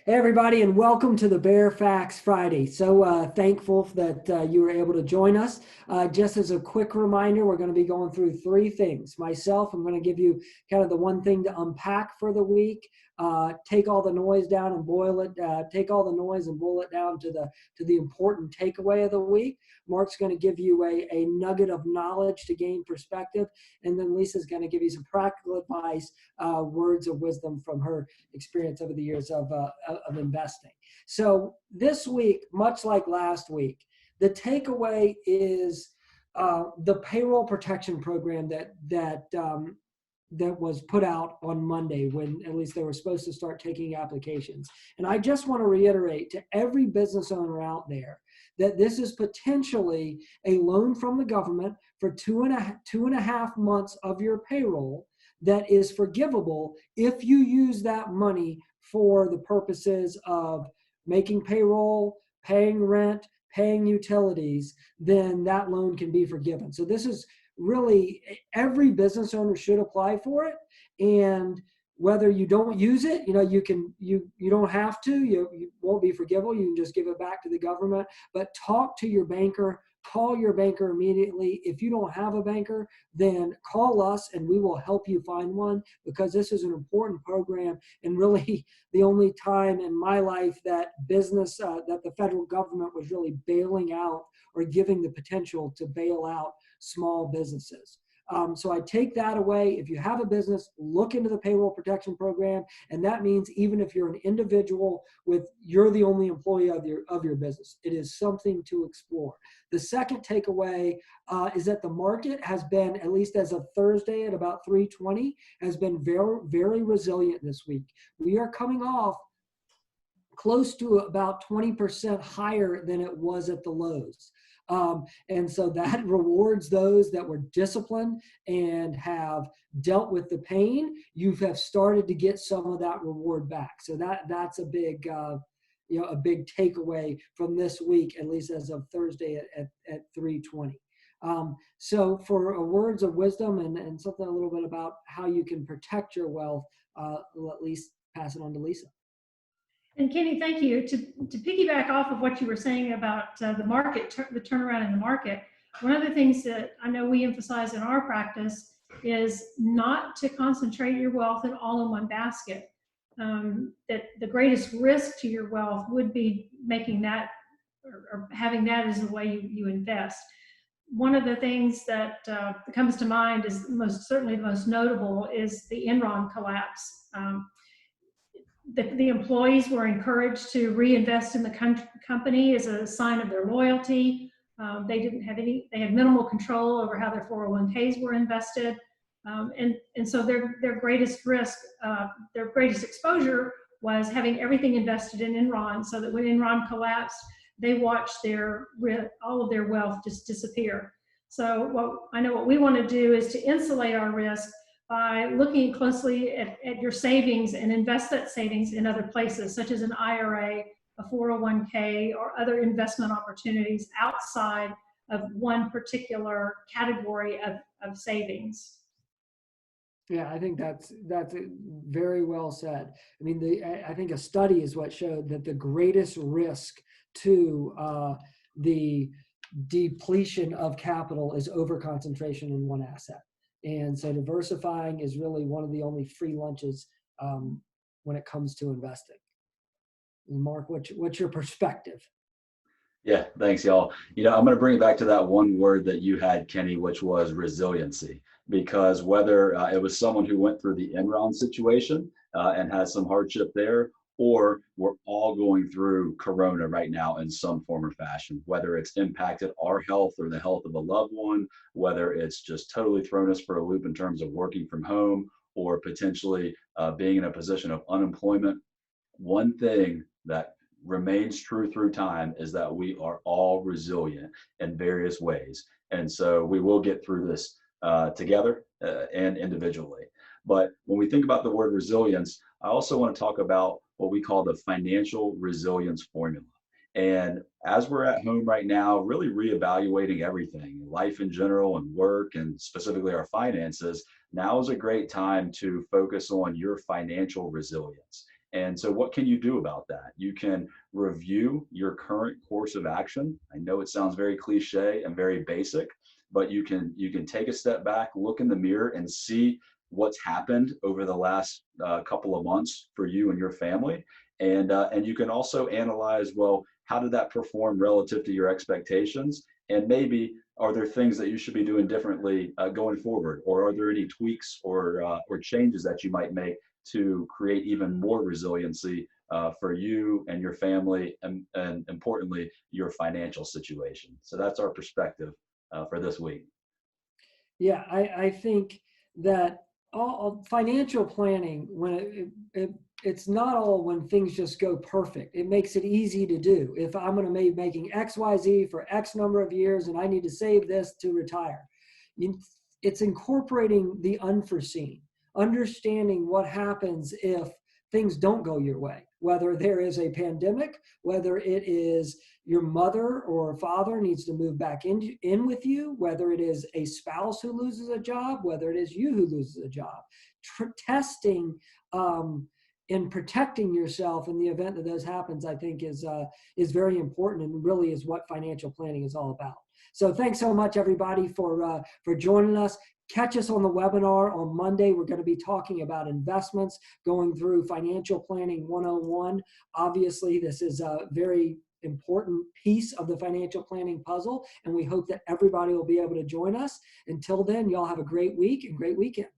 Hey, everybody, and welcome to the Bear Facts Friday. So thankful that you were able to join us. Just as a quick reminder, we're going to be going through three things. Myself, I'm going to give you kind of the one thing to unpack for the week. Take all the noise down and boil it. Take all the noise and boil it down to the important takeaway of the week. Mark's going to give you a nugget of knowledge to gain perspective, and then Lisa's going to give you some practical advice, words of wisdom from her experience over the years of investing. So this week, much like last week, the takeaway is the payroll protection program that was put out on Monday, when at least they were supposed to start taking applications. And I just want to reiterate to every business owner out there that this is potentially a loan from the government for two and a half months of your payroll that is forgivable if you use that money for the purposes of making payroll, paying rent, paying utilities. Then that loan can be forgiven. So this is really, every business owner should apply for it. And whether you don't use it, you don't have to, you won't be forgivable. You can just give it back to the government. But talk to your banker. Call your banker immediately. If you don't have a banker, then call us and we will help you find one, because this is an important program, and really the only time in my life that that the federal government was really bailing out or giving the potential to bail out small businesses. So I take that away. If you have a business, look into the payroll protection program. And that means even if you're an individual you're the only employee of your business, it is something to explore. The second takeaway is that the market has been, at least as of Thursday at about 3:20, has been very, very resilient this week. We are coming off close to about 20% higher than it was at the lows. And so that rewards those that were disciplined and have dealt with the pain. You have started to get some of that reward back. So that's a big, a big takeaway from this week, at least as of Thursday at 3:20. So for words of wisdom and something a little bit about how you can protect your wealth, we'll at least pass it on to Lisa. And Kenny, thank you. To piggyback off of what you were saying about the market, the turnaround in the market, one of the things that I know we emphasize in our practice is not to concentrate your wealth in all in one basket. That the greatest risk to your wealth would be making that or having that as the way you invest. One of the things that comes to mind is certainly the most notable is the Enron collapse. The employees were encouraged to reinvest in the company as a sign of their loyalty. They had minimal control over how their 401ks were invested. And so their greatest risk, their greatest exposure was having everything invested in Enron, so that when Enron collapsed, they watched all of their wealth just disappear. So I know what we want to do is to insulate our risk by looking closely at your savings and invest that savings in other places, such as an IRA, a 401k, or other investment opportunities outside of one particular category of savings. Yeah, I think that's very well said. I mean, I think a study is what showed that the greatest risk to the depletion of capital is overconcentration in one asset. And so diversifying is really one of the only free lunches when it comes to investing. Mark, what's your perspective? Yeah, thanks, y'all. I'm going to bring it back to that one word that you had, Kenny, which was resiliency. Because whether it was someone who went through the Enron situation and has some hardship there, or we're all going through Corona right now in some form or fashion, whether it's impacted our health or the health of a loved one, whether it's just totally thrown us for a loop in terms of working from home or potentially being in a position of unemployment. One thing that remains true through time is that we are all resilient in various ways. And so we will get through this together and individually. But when we think about the word resilience, I also want to talk about what we call the financial resilience formula. And as we're at home right now, really reevaluating everything, life in general and work, and specifically our finances, now is a great time to focus on your financial resilience. And so what can you do about that? You can review your current course of action. I know it sounds very cliche and very basic, but you can take a step back, look in the mirror, and see what's happened over the last couple of months for you and your family. And you can also analyze, well, how did that perform relative to your expectations? And maybe are there things that you should be doing differently going forward, or are there any tweaks or changes that you might make to create even more resiliency for you and your family, and importantly, your financial situation? So that's our perspective for this week. Yeah, I think that all financial planning, when it's not all when things just go perfect. It makes it easy to do. If I'm going to be making X, Y, Z for X number of years and I need to save this to retire, it's incorporating the unforeseen, understanding what happens if things don't go your way, whether there is a pandemic, whether it is your mother or father needs to move back in with you, whether it is a spouse who loses a job, whether it is you who loses a job. Testing and protecting yourself in the event that those happens, I think is very important, and really is what financial planning is all about. So thanks so much, everybody, for joining us. Catch us on the webinar on Monday. We're going to be talking about investments, going through Financial Planning 101. Obviously, this is a very important piece of the financial planning puzzle, and we hope that everybody will be able to join us. Until then, y'all have a great week and great weekend.